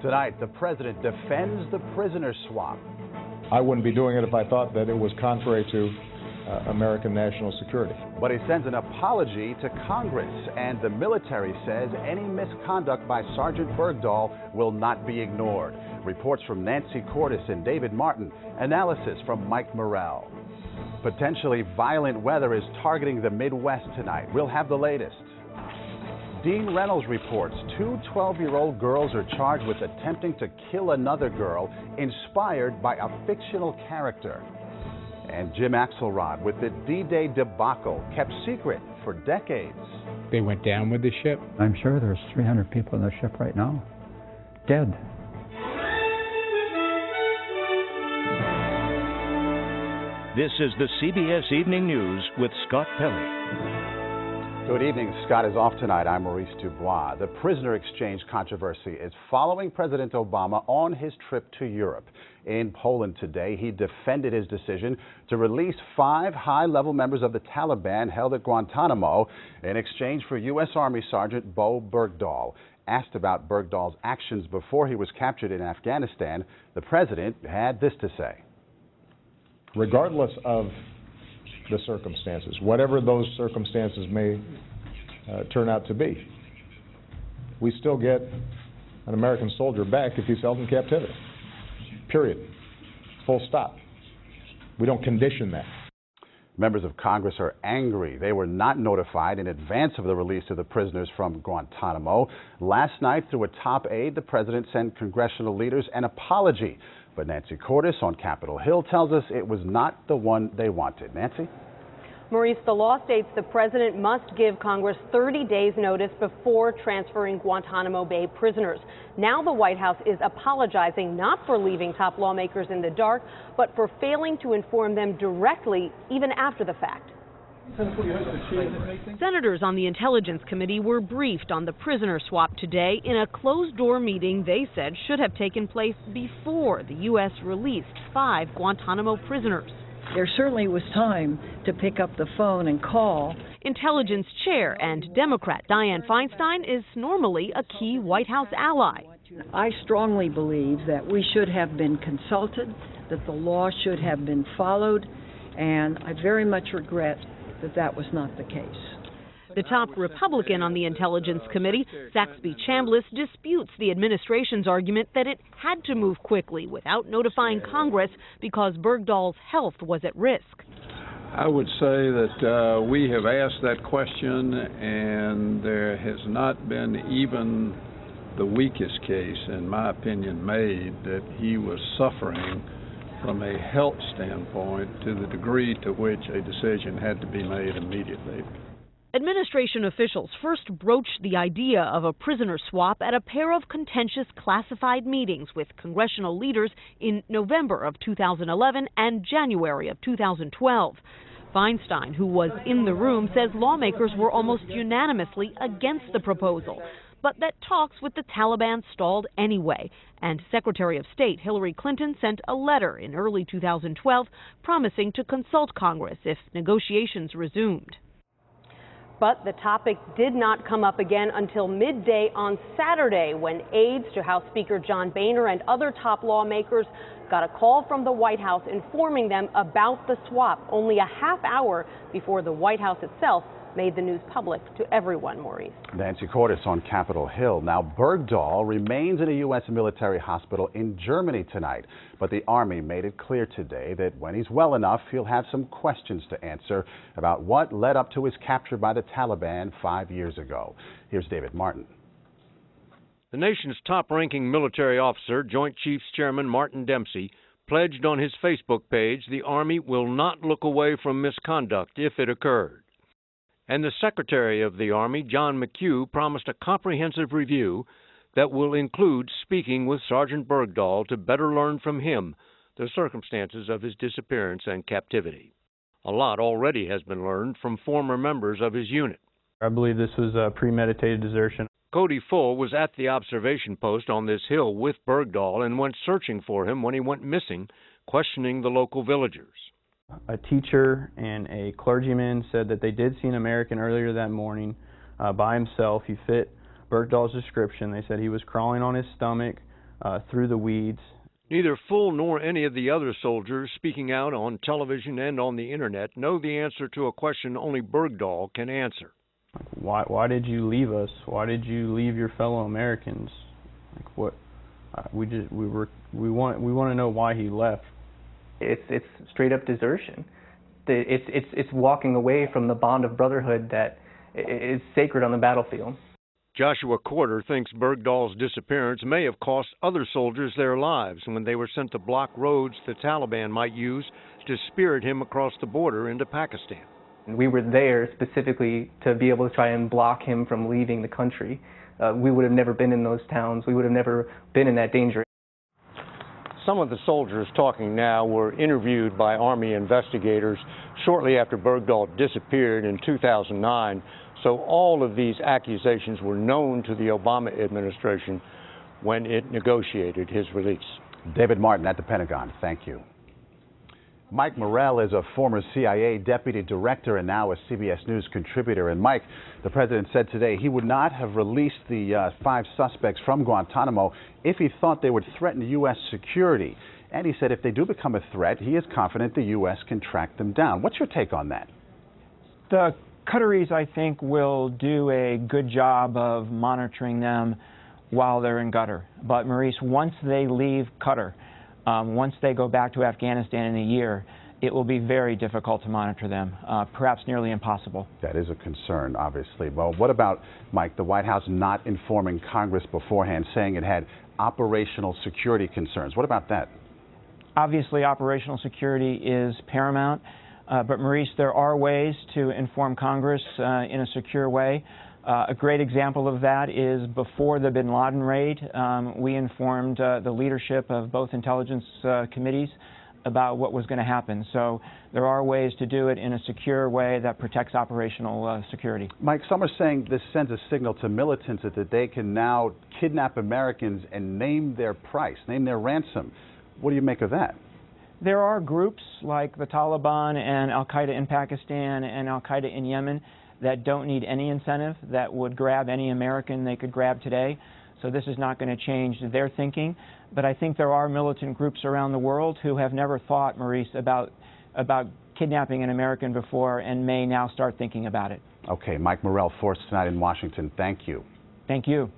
Tonight, the president defends the prisoner swap. I wouldn't be doing it if I thought that it was contrary to American national security. But he sends an apology to Congress, and the military says any misconduct by Sergeant Bergdahl will not be ignored. Reports from Nancy Cordes and David Martin. Analysis from Mike Morrell. Potentially violent weather is targeting the Midwest tonight. We'll have the latest. Dean Reynolds reports 2 12-year-old girls are charged with attempting to kill another girl inspired by a fictional character. And Jim Axelrod with the D-Day debacle kept secret for decades. They went down with the ship. I'm sure there's 300 people in the ship right now, dead. This is the CBS Evening News with Scott Pelley. Good evening. Scott is off tonight. I'm Maurice Dubois. The prisoner exchange controversy is following President Obama on his trip to Europe. In Poland today, he defended his decision to release 5 high-level members of the Taliban held at Guantanamo in exchange for U.S. Army Sergeant Bowe Bergdahl. Asked about Bergdahl's actions before he was captured in Afghanistan, the president had this to say. Regardless of the circumstances, whatever those circumstances may turn out to be, we still get an American soldier back if he's held in captivity. Period. Full stop. We don't condition that. Members of Congress are angry. They were not notified in advance of the release of the prisoners from Guantanamo. Last night, through a top aide, the president sent congressional leaders an apology. But Nancy Cordes on Capitol Hill tells us it was not the one they wanted. Nancy? Maurice, the law states the president must give Congress 30 days notice before transferring Guantanamo Bay prisoners. Now the White House is apologizing not for leaving top lawmakers in the dark, but for failing to inform them directly even after the fact. Senators on the Intelligence Committee were briefed on the prisoner swap today in a closed-door meeting they said should have taken place before the U.S. released 5 Guantanamo prisoners. There certainly was time to pick up the phone and call. Intelligence Chair and Democrat Dianne Feinstein is normally a key White House ally. I strongly believe that we should have been consulted, that the law should have been followed, and I very much regret that that was not the case. The top Republican on the Intelligence Committee, Saxby Chambliss, disputes the administration's argument that it had to move quickly without notifying Congress because Bergdahl's health was at risk. I would say that we have asked that question, and there has not been even the weakest case, in my opinion, made that he was suffering from a health standpoint to the degree to which a decision had to be made immediately. Administration officials first broached the idea of a prisoner swap at a pair of contentious classified meetings with congressional leaders in November of 2011 and January of 2012. Feinstein, who was in the room, says lawmakers were almost unanimously against the proposal, but that talks with the Taliban stalled anyway, and Secretary of State Hillary Clinton sent a letter in early 2012 promising to consult Congress if negotiations resumed. But the topic did not come up again until midday on Saturday when aides to House Speaker John Boehner and other top lawmakers got a call from the White House informing them about the swap only a half hour before the White House itself made the news public to everyone, Maurice. Nancy Cordes on Capitol Hill. Now, Bergdahl remains in a U.S. military hospital in Germany tonight. But the Army made it clear today that when he's well enough, he'll have some questions to answer about what led up to his capture by the Taliban 5 years ago. Here's David Martin. The nation's top-ranking military officer, Joint Chiefs Chairman Martin Dempsey, pledged on his Facebook page the Army will not look away from misconduct if it occurred. And the Secretary of the Army, John McHugh, promised a comprehensive review that will include speaking with Sergeant Bergdahl to better learn from him the circumstances of his disappearance and captivity. A lot already has been learned from former members of his unit. I believe this was a premeditated desertion. Cody Full was at the observation post on this hill with Bergdahl and went searching for him when he went missing, questioning the local villagers. A teacher and a clergyman said that they did see an American earlier that morning by himself. He fit Bergdahl's description. They said he was crawling on his stomach, through the weeds. Neither Full nor any of the other soldiers speaking out on television and on the internet know the answer to a question only Bergdahl can answer. Why did you leave us? Why did you leave your fellow Americans? Like what? We want to know why he left. It's straight up desertion. It's walking away from the bond of brotherhood that is sacred on the battlefield. Joshua Corder thinks Bergdahl's disappearance may have cost other soldiers their lives when they were sent to block roads the Taliban might use to spirit him across the border into Pakistan. We were there specifically to be able to try and block him from leaving the country. We would have never been in those towns. We would have never been in that danger. Some of the soldiers talking now were interviewed by Army investigators shortly after Bergdahl disappeared in 2009. So all of these accusations were known to the Obama administration when it negotiated his release. David Martin at the Pentagon, thank you. Mike Morell is a former CIA deputy director and now a CBS News contributor. And Mike, the president said today he would not have released the 5 suspects from Guantanamo if he thought they would threaten U.S. security. And he said if they do become a threat, he is confident the U.S. can track them down. What's your take on that? The Qataris, I think, will do a good job of monitoring them while they're in Qatar. But Maurice, once they leave Qatar, once they go back to Afghanistan in a year, it will be very difficult to monitor them, perhaps nearly impossible. That is a concern, obviously. Well, what about, Mike, the White House not informing Congress beforehand, saying it had operational security concerns? What about that? Obviously, operational security is paramount. But Maurice, there are ways to inform Congress in a secure way. A great example of that is before the bin Laden raid, we informed the leadership of both intelligence committees about what was going to happen. So there are ways to do it in a secure way that protects operational security. Mike, some are saying this sends a signal to militants that they can now kidnap Americans and name their price, name their ransom. What do you make of that? There are groups like the Taliban and Al-Qaeda in Pakistan and Al-Qaeda in Yemen that don't need any incentive, that would grab any American they could grab today. So this is not going to change their thinking. But I think there are militant groups around the world who have never thought, Maurice, about kidnapping an American before and may now start thinking about it. Okay, Mike Morell, Force tonight in Washington. Thank you. Thank you.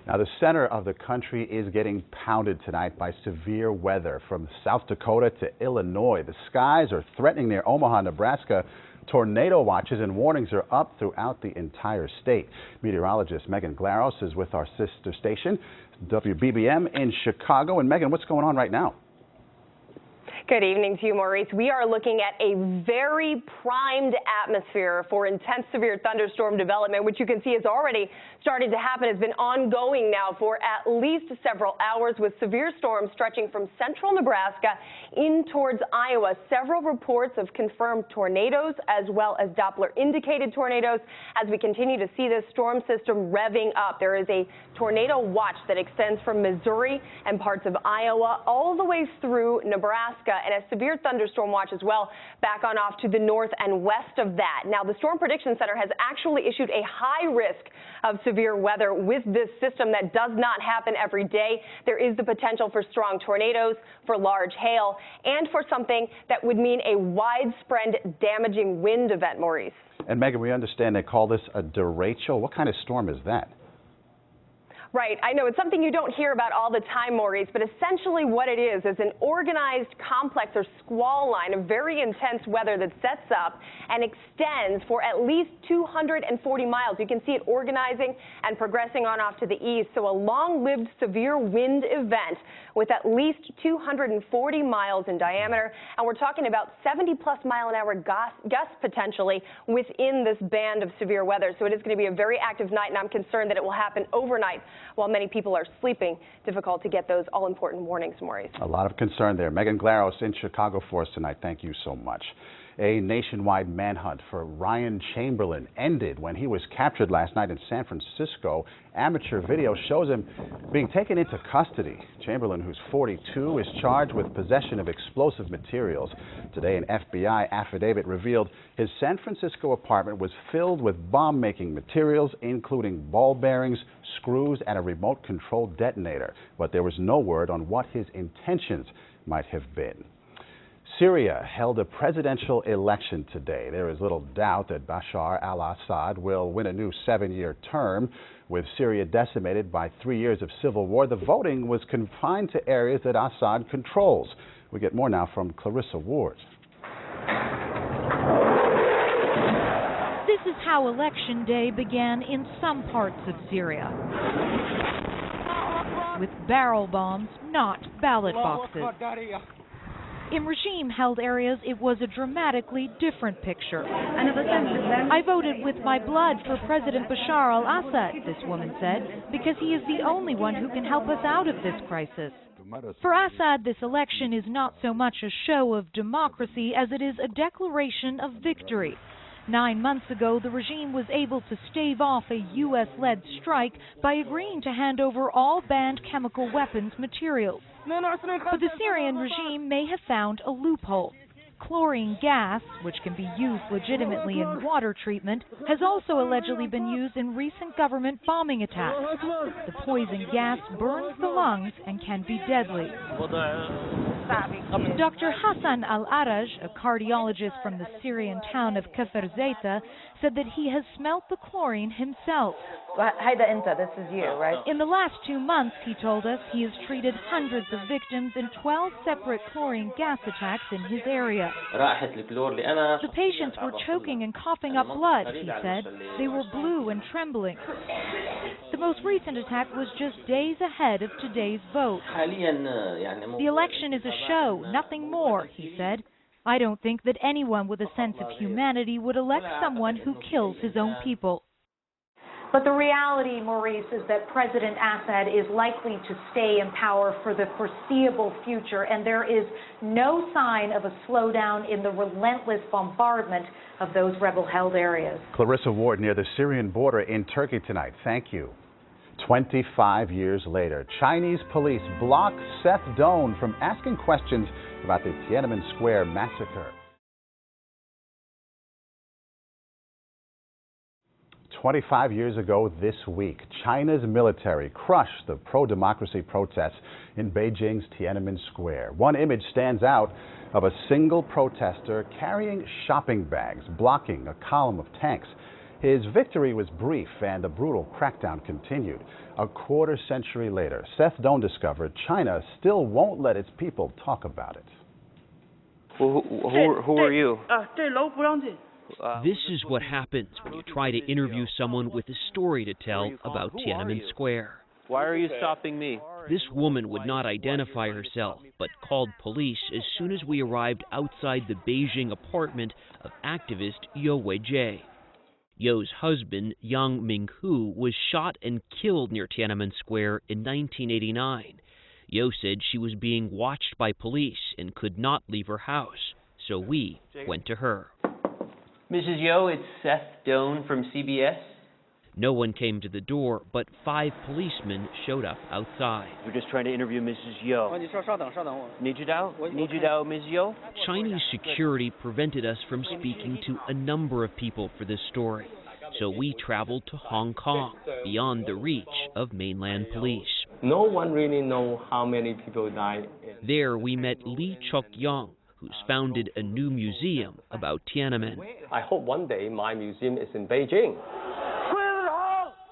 Now, the center of the country is getting pounded tonight by severe weather from South Dakota to Illinois. The skies are threatening near Omaha, Nebraska. Tornado watches and warnings are up throughout the entire state. Meteorologist Megan Glaros is with our sister station, WBBM in Chicago. And Megan, what's going on right now? Good evening to you, Maurice. We are looking at a very primed atmosphere for intense severe thunderstorm development, which you can see has already started to happen. It's been ongoing now for at least several hours, with severe storms stretching from central Nebraska in towards Iowa. Several reports of confirmed tornadoes as well as Doppler-indicated tornadoes as we continue to see this storm system revving up. There is a tornado watch that extends from Missouri and parts of Iowa all the way through Nebraska, and a severe thunderstorm watch as well back on off to the north and west of that. Now, the Storm Prediction Center has actually issued a high risk of severe weather with this system that does not happen every day. There is the potential for strong tornadoes, for large hail, and for something that would mean a widespread damaging wind event, Maurice. And Megan, we understand they call this a derecho. What kind of storm is that? Right. I know it's something you don't hear about all the time, Maurice, but essentially what it is an organized complex or squall line of very intense weather that sets up and extends for at least 240 miles. You can see it organizing and progressing on off to the east. So a long-lived severe wind event with at least 240 miles in diameter. And we're talking about 70-plus mile-an-hour gusts potentially within this band of severe weather. So it is going to be a very active night, and I'm concerned that it will happen overnight while many people are sleeping. Difficult to get those all-important warnings, Maurice. A lot of concern there. Megan Glaros in Chicago for us tonight. Thank you so much. A nationwide manhunt for Ryan Chamberlain ended when he was captured last night in San Francisco. Amateur video shows him being taken into custody. Chamberlain, who's 42, is charged with possession of explosive materials. Today, an FBI affidavit revealed his San Francisco apartment was filled with bomb-making materials, including ball bearings, screws, and a remote-controlled detonator. But there was no word on what his intentions might have been. Syria held a presidential election today. There is little doubt that Bashar al-Assad will win a new 7-year term. With Syria decimated by 3 years of civil war, the voting was confined to areas that Assad controls. We get more now from Clarissa Ward. This is how Election Day began in some parts of Syria, with barrel bombs, not ballot boxes. In regime-held areas, it was a dramatically different picture. I voted with my blood for President Bashar al-Assad, this woman said, because he is the only one who can help us out of this crisis. For Assad, this election is not so much a show of democracy as it is a declaration of victory. 9 months ago, the regime was able to stave off a U.S.-led strike by agreeing to hand over all banned chemical weapons materials. But the Syrian regime may have found a loophole. Chlorine gas, which can be used legitimately in water treatment, has also allegedly been used in recent government bombing attacks. The poison gas burns the lungs and can be deadly. Dr. Hassan al-Araj, a cardiologist from the Syrian town of Kafr Zayta, said that he has smelt the chlorine himself. This is you, right? In the last 2 months, he told us, he has treated hundreds of victims in 12 separate chlorine gas attacks in his area. The patients were choking and coughing up blood, he said. They were blue and trembling. The most recent attack was just days ahead of today's vote. The election is a show, nothing more, he said. I don't think that anyone with a sense of humanity would elect someone who kills his own people. But the reality, Maurice, is that President Assad is likely to stay in power for the foreseeable future, and there is no sign of a slowdown in the relentless bombardment of those rebel-held areas. Clarissa Ward near the Syrian border in Turkey tonight. Thank you. 25 years later, Chinese police block Seth Doan from asking questions about the Tiananmen Square massacre. 25 years ago this week, China's military crushed the pro-democracy protests in Beijing's Tiananmen Square. One image stands out of a single protester carrying shopping bags, blocking a column of tanks. His victory was brief and the brutal crackdown continued. A quarter century later, Seth Doan discovered China still won't let its people talk about it. Who are you? This is what happens when you try to interview someone with a story to tell about Tiananmen Square. Why are you stopping me? This woman would not identify herself, but called police as soon as we arrived outside the Beijing apartment of activist Yo Weijie. Yo's husband, Yang Minghu, was shot and killed near Tiananmen Square in 1989. Yo said she was being watched by police and could not leave her house, so we went to her. Mrs. Yo, it's Seth Doan from CBS. No one came to the door, but 5 policemen showed up outside. We're just trying to interview Mrs. Yo. Ms. Yo? Chinese security prevented us from speaking to a number of people for this story, so we traveled to Hong Kong, beyond the reach of mainland police. No one really knows how many people died. There we met Lee Chuk-young, who's founded a new museum about Tiananmen. I hope one day my museum is in Beijing.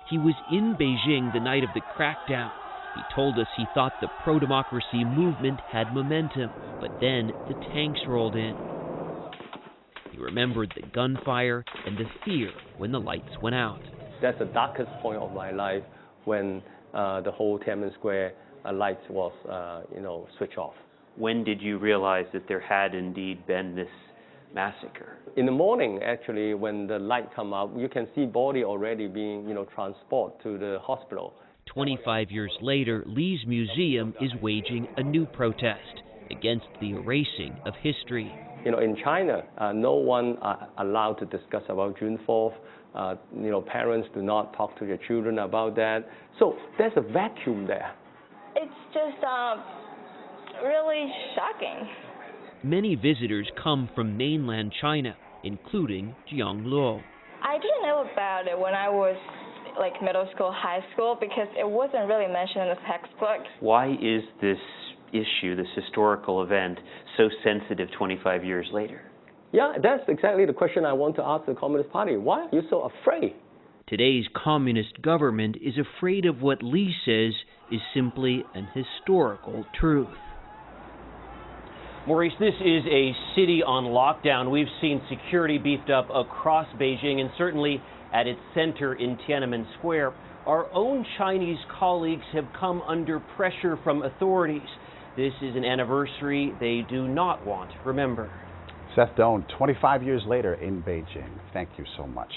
He was in Beijing the night of the crackdown. He told us he thought the pro-democracy movement had momentum, but then the tanks rolled in. He remembered the gunfire and the fear when the lights went out. That's the darkest point of my life, when the whole Tiananmen Square lights was, switched off. When did you realize that there had indeed been this massacre? In the morning, actually, when the light come up, you can see body already being, transported to the hospital. 25 years later, Lee's museum is waging a new protest. against the erasing of history. You know, in China, no one allowed to discuss about June 4th. You know, parents do not talk to their children about that. So there's a vacuum there. It's just really shocking. Many visitors come from mainland China, including Jiang Luo. I didn't know about it when I was like middle school, high school, because it wasn't really mentioned in the textbook. Why is this issue, this historical event, so sensitive 25 years later? Yeah, that's exactly the question I want to ask the Communist Party. Why are you so afraid? Today's communist government is afraid of what Li says is simply an historical truth. Maurice, this is a city on lockdown. We've seen security beefed up across Beijing and certainly at its center in Tiananmen Square. Our own Chinese colleagues have come under pressure from authorities. This is an anniversary they do not want to remember. Seth Doan, 25 years later in Beijing. Thank you so much.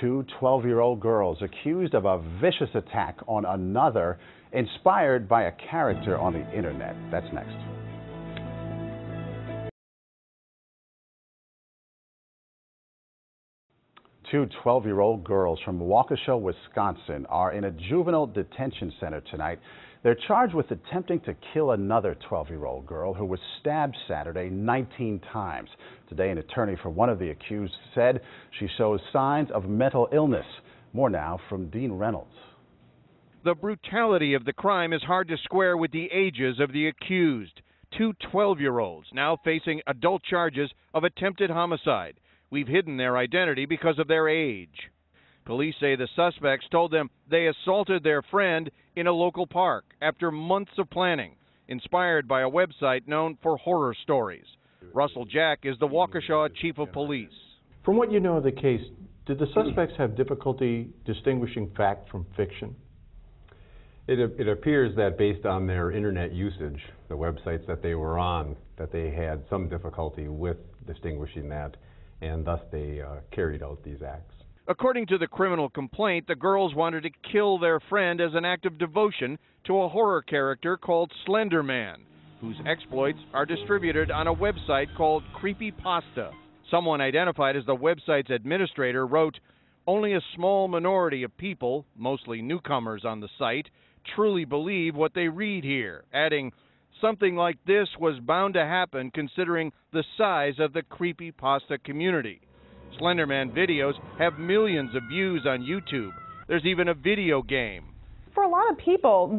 Two 12-year-old girls accused of a vicious attack on another, inspired by a character on the internet. That's next. Two 12-year-old girls from Waukesha, Wisconsin are in a juvenile detention center tonight. They're charged with attempting to kill another 12-year-old girl who was stabbed Saturday 19 times. Today, an attorney for one of the accused said she shows signs of mental illness. More now from Dean Reynolds. The brutality of the crime is hard to square with the ages of the accused. Two 12-year-olds now facing adult charges of attempted homicide. We've hidden their identity because of their age. Police say the suspects told them they assaulted their friend in a local park after months of planning, inspired by a website known for horror stories. Russell Jack is the Waukesha chief of police. From what you know of the case, did the suspects have difficulty distinguishing fact from fiction? It appears that based on their internet usage, the websites that they were on, that they had some difficulty with distinguishing that, and thus they carried out these acts. According to the criminal complaint, the girls wanted to kill their friend as an act of devotion to a horror character called Slender Man, whose exploits are distributed on a website called Creepypasta. Someone identified as the website's administrator wrote, "Only a small minority of people, mostly newcomers on the site, truly believe what they read here," adding, "Something like this was bound to happen considering the size of the Creepypasta community." Slenderman videos have millions of views on YouTube. There's even a video game. For a lot of people,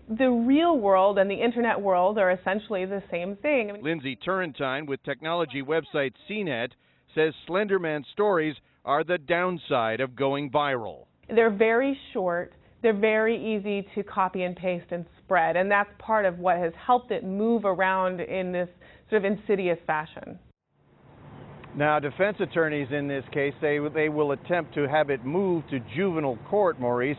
the real world and the internet world are essentially the same thing. Lindsay Turrentine with technology website CNET says Slenderman stories are the downside of going viral. They're very short. They're very easy to copy and paste and spread, and that's part of what has helped it move around in this sort of insidious fashion. Now, defense attorneys in this case say they will attempt to have it moved to juvenile court, Maurice,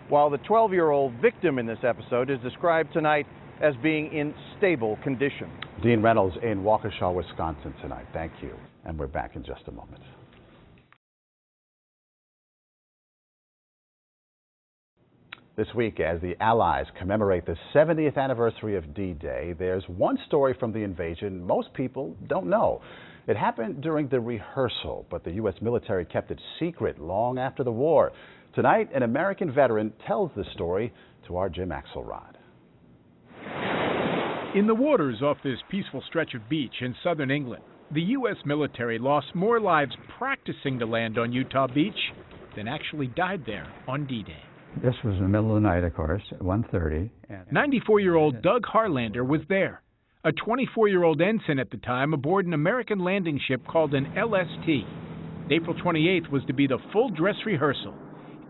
while the 12-year-old victim in this episode is described tonight as being in stable condition. Dean Reynolds in Waukesha, Wisconsin tonight. Thank you. And we're back in just a moment. This week, as the Allies commemorate the 70th anniversary of D-Day, there's one story from the invasion most people don't know. It happened during the rehearsal, but the U.S. military kept it secret long after the war. Tonight, an American veteran tells the story to our Jim Axelrod. In the waters off this peaceful stretch of beach in southern England, the U.S. military lost more lives practicing to land on Utah Beach than actually died there on D-Day. This was in the middle of the night, of course, at 1:30. 94-year-old Doug Harlander was there, a 24-year-old ensign at the time aboard an American landing ship called an LST. April 28th was to be the full dress rehearsal.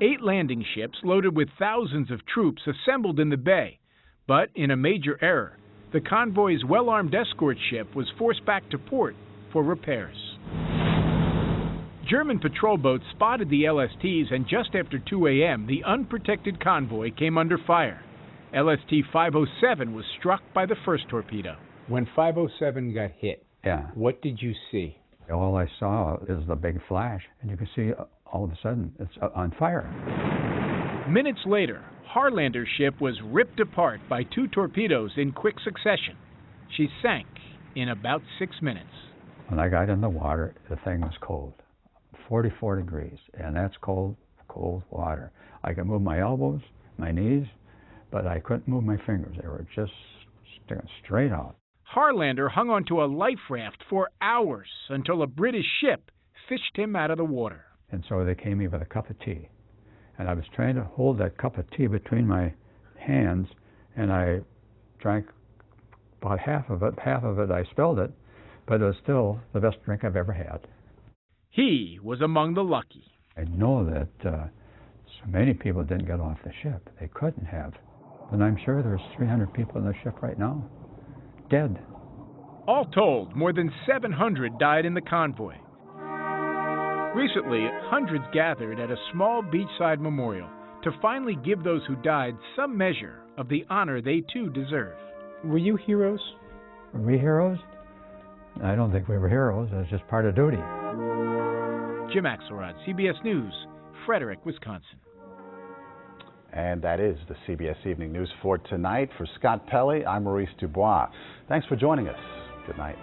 8 landing ships loaded with thousands of troops assembled in the bay. But in a major error, the convoy's well-armed escort ship was forced back to port for repairs. German patrol boats spotted the LSTs, and just after 2 a.m., the unprotected convoy came under fire. LST 507 was struck by the first torpedo. When 507 got hit, Yeah. what did you see? All I saw is the big flash, and you can see all of a sudden it's on fire. Minutes later, Harlander's ship was ripped apart by 2 torpedoes in quick succession. She sank in about 6 minutes. When I got in the water, the thing was cold, 44 degrees, and that's cold, cold water. I could move my elbows, my knees, but I couldn't move my fingers. They were just sticking straight out. Harlander hung onto a life raft for hours until a British ship fished him out of the water. And so they came me with a cup of tea. And I was trying to hold that cup of tea between my hands, and I drank about half of it. Half of it I spilled it, but it was still the best drink I've ever had. He was among the lucky. I know that so many people didn't get off the ship. They couldn't have. And I'm sure there's 300 people on the ship right now, dead. All told, more than 700 died in the convoy. Recently, hundreds gathered at a small beachside memorial to finally give those who died some measure of the honor they too deserve. Were you heroes? Were we heroes? I don't think we were heroes. It was just part of duty. Jim Axelrod, CBS News, Frederick, Wisconsin. And that is the CBS Evening News for tonight. For Scott Pelley, I'm Maurice Dubois. Thanks for joining us. Good night.